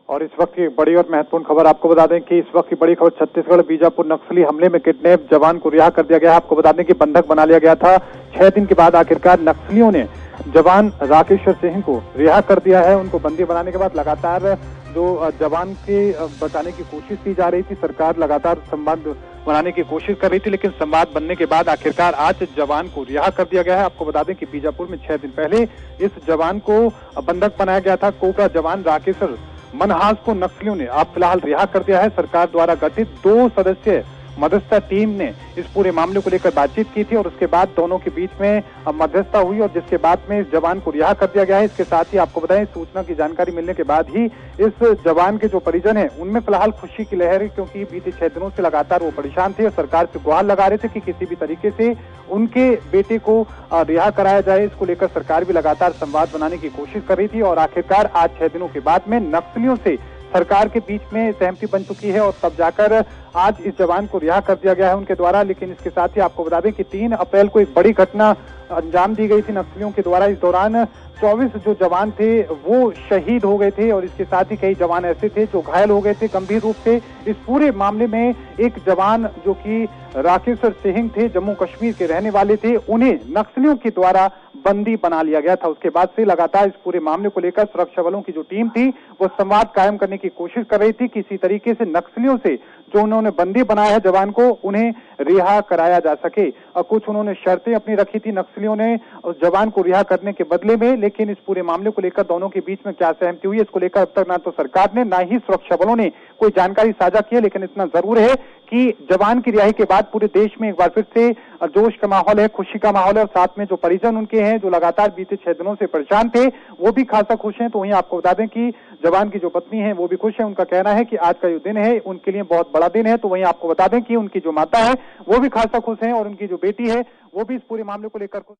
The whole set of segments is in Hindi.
और इस वक्त की बड़ी और महत्वपूर्ण खबर आपको बता दें कि इस वक्त की बड़ी खबर छत्तीसगढ़ बीजापुर नक्सली हमले में किडनैप जवान को रिहा कर दिया गया है। आपको बता दें कि बंधक बना लिया गया था। 6 दिन के बाद आखिरकार नक्सलियों ने जवान राकेश्वर सिंह को रिहा कर दिया है। उनको बंदी बनाने के बाद लगातार जो जवान के बचाने की कोशिश की जा रही थी, सरकार लगातार संवाद बनाने की कोशिश कर रही थी, लेकिन संवाद बनने के बाद आखिरकार आज जवान को रिहा कर दिया गया है। आपको बता दें कि बीजापुर में 6 दिन पहले इस जवान को बंधक बनाया गया था। कोबरा जवान राकेश्वर मनहास को नक्सलियों ने अब फिलहाल रिहा कर दिया है। सरकार द्वारा गठित 2 सदस्यीय मध्यस्थता टीम ने इस पूरे मामले को लेकर बातचीत की थी और उसके बाद दोनों के बीच में मध्यस्थता हुई और जिसके बाद में इस जवान को रिहा कर दिया गया है। इसके साथ ही आपको बताएं, सूचना की जानकारी मिलने के बाद ही इस जवान के जो परिजन हैं उनमें फिलहाल खुशी की लहर है, क्योंकि बीते 6 दिनों से लगातार वो परेशान थे और सरकार से गुहार लगा रहे थे कि किसी भी तरीके से उनके बेटे को रिहा कराया जाए। इसको लेकर सरकार भी लगातार संवाद बनाने की कोशिश कर रही थी और आखिरकार आज 6 दिनों के बाद में नक्सलियों से सरकार के बीच में सहमति बन चुकी है और तब जाकर आज इस जवान को रिहा कर दिया गया है उनके द्वारा। लेकिन इसके साथ ही आपको बता दें कि 3 अप्रैल को एक बड़ी घटना अंजाम दी गई थी नक्सलियों के द्वारा। इस दौरान 24 जो जवान थे वो शहीद हो गए थे और इसके साथ ही कई जवान ऐसे थे जो घायल हो गए थे गंभीर रूप से। इस पूरे मामले में एक जवान जो कि राकेश्वर सिंह थे, जम्मू कश्मीर के रहने वाले थे, उन्हें नक्सलियों के द्वारा बंदी बना लिया गया था। उसके बाद से लगातार इस पूरे मामले को लेकर सुरक्षा बलों की जो टीम थी वो संवाद कायम करने की कोशिश कर रही थी, किसी तरीके से नक्सलियों से जो उन्होंने बंदी बनाया है जवान को, उन्हें रिहा कराया जा सके। और कुछ उन्होंने शर्तें अपनी रखी थी नक्सलियों ने उस जवान को रिहा करने के बदले में, लेकिन इस पूरे मामले को लेकर दोनों के बीच में क्या सहमति हुई, इसको लेकर अब तक ना तो सरकार ने ना ही सुरक्षा बलों ने कोई जानकारी साझा की है। लेकिन इतना जरूर है कि जवान की रिहाई के बाद पूरे देश में एक बार फिर से जोश का माहौल है, खुशी का माहौल है और साथ में जो परिजन उनके हैं जो लगातार बीते 6 दिनों से परेशान थे वो भी खासा खुश हैं। तो वहीं आपको बता दें कि जवान की जो पत्नी है वो भी खुश है। उनका कहना है कि आज का जो दिन है उनके लिए बहुत बड़ा दिन है। तो वहीं आपको बता दें कि उनकी जो माता है वो भी खासा खुश है और उनकी जो बेटी है वो भी इस पूरे मामले को लेकर खुश।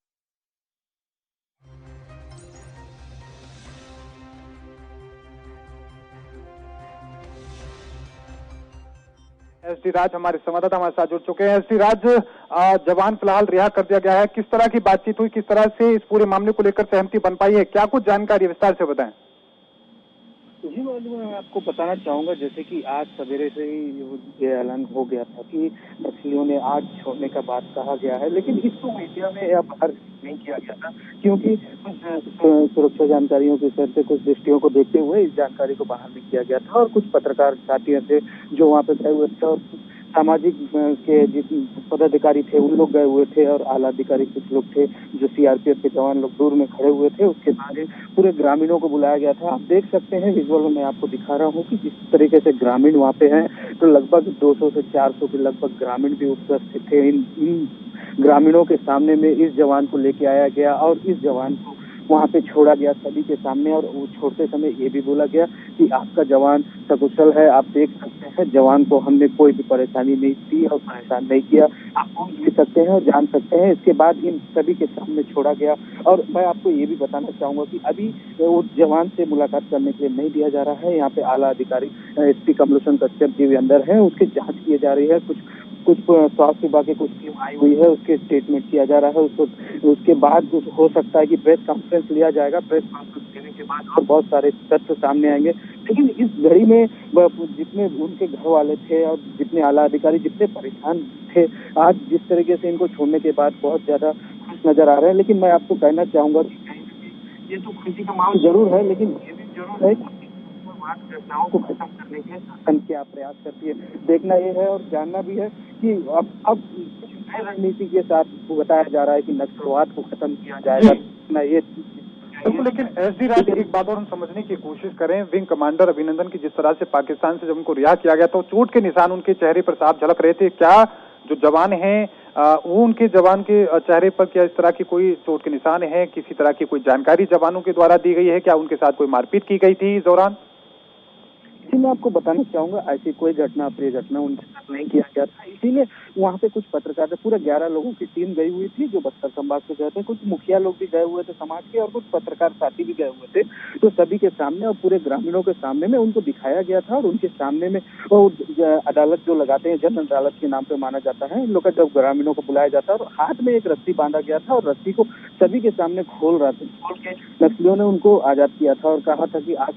एसडी राज हमारे संवाददाता हमारे साथ जुड़ चुके हैं। एसडी राज, जवान फिलहाल रिहा कर दिया गया है, किस तरह की बातचीत हुई, किस तरह से इस पूरे मामले को लेकर सहमति बन पाई है, क्या कुछ जानकारी विस्तार से बताएं। जी मैं आपको बताना चाहूंगा, जैसे कि आज सवेरे से ही ये ऐलान हो गया था कि नक्सलियों ने आज छोड़ने का बात कहा गया है, लेकिन इसको मीडिया में अब बाहर नहीं किया गया था क्योंकि कुछ सुरक्षा जानकारियों के स्तर से कुछ दृष्टियों को देखते हुए इस जानकारी को बाहर नहीं किया गया था। और कुछ पत्रकार साथी थे जो वहाँ पे गए हुए थे और सामाजिक के पदाधिकारी थे उन लोग गए हुए थे और आला अधिकारी कुछ लोग थे जो सीआरपीएफ के जवान लोग दूर में खड़े हुए थे। उसके बाद पूरे ग्रामीणों को बुलाया गया था। आप देख सकते हैं विजुअल में मैं आपको दिखा रहा हूँ कि जिस तरीके से ग्रामीण वहाँ पे हैं, तो लगभग 200 से 400 के लगभग ग्रामीण भी उपस्थित थे। इन ग्रामीणों के सामने में इस जवान को लेके आया गया और इस जवान को वहाँ पे छोड़ा गया सभी के सामने। और वो छोड़ते समय ये भी बोला गया कि आपका जवान सकुशल है, आप देख सकते हैं जवान को हमने कोई भी परेशानी नहीं दी और परेशान नहीं किया, आप पूछ भी सकते हैं और जान सकते हैं। इसके बाद इन सभी के सामने छोड़ा गया। और मैं आपको ये भी बताना चाहूंगा कि अभी उस जवान से मुलाकात करने के लिए नहीं दिया जा रहा है। यहाँ पे आला अधिकारी एसपी कमलोचन कश्यप जी भी अंदर है, उसकी जाँच की जा रही है। कुछ स्वास्थ्य विभाग की कुछ टीम आई हुई है, उसके स्टेटमेंट किया जा रहा है। उसके बाद हो सकता है कि प्रेस कॉन्फ्रेंस लिया जाएगा। प्रेस कॉन्फ्रेंस लेने के बाद और बहुत सारे तथ्य सामने आएंगे। लेकिन इस घड़ी में जितने उनके घर वाले थे और जितने आला अधिकारी जितने परेशान थे, आज जिस तरीके से इनको छोड़ने के बाद बहुत ज्यादा खुश नजर आ रहे हैं। लेकिन मैं आपको कहना चाहूंगा कि ये तो खुशी का माहौल जरूर है, लेकिन ये भी जरूर है घटनाओं को खत्म करने के शासन क्या प्रयास करती है, देखना ये है और जानना भी है कि अब नई रणनीति के साथ बताया जा रहा है कि नक्सलवाद को खत्म किया जाएगा ना। ये बिल्कुल, लेकिन एसडी राज एक बात और हम समझने की कोशिश करें, विंग कमांडर अभिनंदन की जिस तरह से पाकिस्तान से जब उनको रिहा किया गया तो चोट के निशान उनके चेहरे पर साफ झलक रहे थे। क्या जो जवान हैं वो उनके जवान के चेहरे पर क्या इस तरह की कोई चोट के निशान है, किसी तरह की कोई जानकारी जवानों के द्वारा दी गई है, क्या उनके साथ कोई मारपीट की गई थी इस दौरान? इसी मैं आपको बताना चाहूंगा, ऐसी कोई घटना अप्रिय घटना उनके साथ नहीं किया गया था। इसीलिए वहाँ पे कुछ पत्रकार थे, पूरे 11 लोगों की टीम गई हुई थी जो बस्तर संभाग से गए थे। कुछ मुखिया लोग भी गए हुए थे समाज के और कुछ पत्रकार साथी भी गए हुए थे। तो सभी के सामने और पूरे ग्रामीणों के सामने में उनको दिखाया गया था और उनके सामने में अदालत जो लगाते हैं, जन अदालत के नाम पे माना जाता है, इन लोग का जब ग्रामीणों को बुलाया जाता है और हाथ में एक रस्सी बांधा गया था और रस्सी को सभी के सामने खोल के नक्सलियों ने उनको आजाद किया था और कहा था कि आज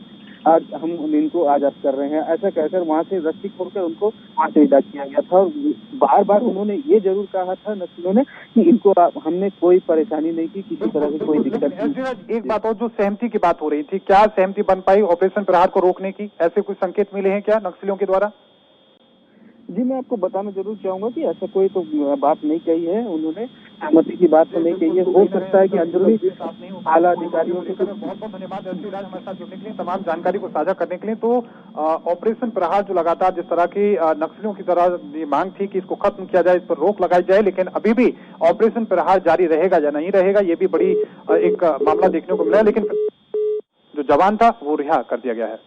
आज हम इनको आजाद कर रहे हैं, ऐसा कहकर वहां से रस्सी खोलकर उनको वहां से विदा किया गया था। और बार बार उन्होंने ये जरूर कहा था नक्सलियों ने कि इनको हमने कोई परेशानी नहीं की, किसी तरह की कोई दिक्कत नहीं। एक बात और, जो सहमति की बात हो रही थी, क्या सहमति बन पाई ऑपरेशन प्रहार को रोकने की? ऐसे कुछ संकेत मिले हैं क्या नक्सलियों के द्वारा? जी, मैं आपको बताना जरूर चाहूंगा कि ऐसा कोई तो बात नहीं कही है उन्होंने, सहमति की बात तो नहीं कही है। हो सकता है कि अंदरूनी आला अधिकारियों से। बहुत बहुत धन्यवाद एसपी राज हमारे साथ जुड़ने के लिए, तमाम जानकारी को साझा करने के लिए। तो ऑपरेशन प्रहार जो लगातार जिस तरह की नक्सलियों की तरह ये मांग थी कि इसको खत्म किया जाए, इस पर रोक लगाई जाए, लेकिन अभी भी ऑपरेशन प्रहार जारी रहेगा या नहीं रहेगा, ये भी बड़ी एक मामला देखने को मिला है। लेकिन जो जवान था वो रिहा कर दिया गया है।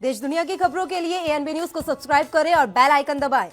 देश दुनिया की खबरों के लिए एएनबी न्यूज को सब्सक्राइब करें और बेल आइकन दबाएं।